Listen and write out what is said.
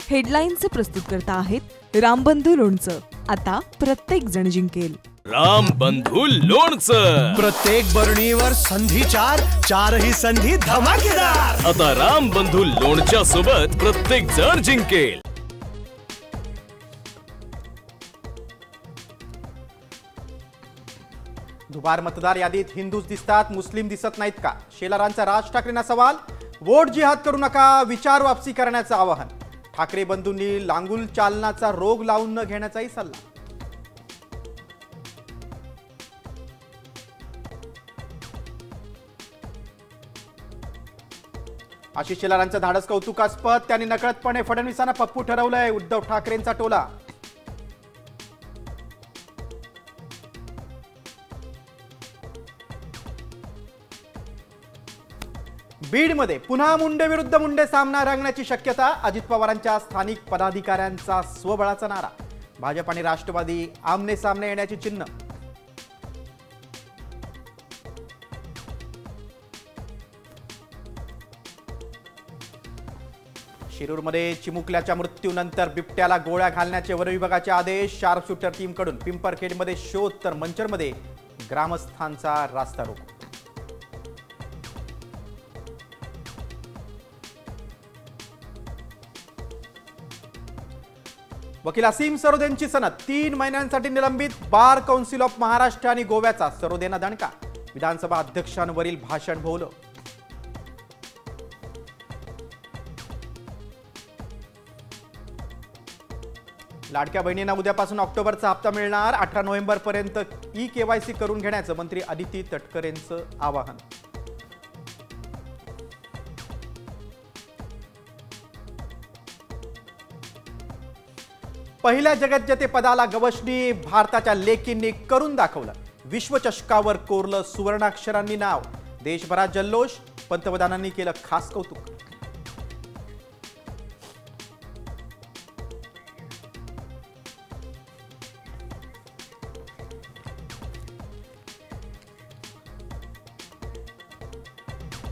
हेडलाईन्सचे प्रस्तुतकर्ता आहेत रामबंधू लोणचं. आता प्रत्येक जण जिंकेल. रामबंधू लोणचं. प्रत्येक बरणीवर संधी चारही संधी धमाकेदार. आता रामबंधू लोणच्या सोबत प्रत्येक जण जिंकेल. दुबार मतदार यादीत हिंदूच दिसतात, मुस्लिम दिसत नाहीत का? शेलारांचा राज ठाकरेंना सवाल. वोट जिहाद करू नका, विचार वापसी करण्याचं आवाहन. ठाकरे बंधूंनी लांगुल चालनाचा रोग लावून न घेण्याचाही सल्ला. आशिष शेलारांचं धाडस कौतुकास्पद. त्यांनी नकळतपणे फडणवीसांना पप्पू ठरवलंय. उद्धव ठाकरेंचा टोला. बीडमध्ये पुन्हा मुंडे विरुद्ध मुंडे सामना रंगण्याची शक्यता. अजित पवारांच्या स्थानिक पदाधिकाऱ्यांचा स्वबळाचा नारा. भाजप आणि राष्ट्रवादी आमने सामने येण्याची चिन्ह. शिरूरमध्ये चिमुकल्याच्या मृत्यूनंतर बिबट्याला गोळ्या घालण्याचे वनविभागाचे आदेश. शार्प शूटर टीमकडून. पिंपरखेडमध्ये शोध तर मंचरमध्ये ग्रामस्थांचा रास्ता रोको. वकील असीम सरोदेंची सनद. 3 महिन्यांसाठी निलंबित. बार कौन्सिल ऑफ महाराष्ट्र आणि गोव्याचा सरोदेंना दणका. विधानसभा अध्यक्षांवरील भाषण भोवलं. लाडक्या बहिणींना उद्यापासून ऑक्टोबरचा हप्ता मिळणार. 18 नोव्हेंबर पर्यंत ई-केवायसी करून घेण्याचं मंत्री अदिती तटकरेंचं आवाहन. पहिल्या जगज्जेतेपदाला गवसणी. भारताच्या लेकींनी करून दाखवलं. विश्वचषकावर कोरलं सुवर्णाक्षरांनी नाव. देशभरात जल्लोष. पंतप्रधानांनी केलं खास कौतुक.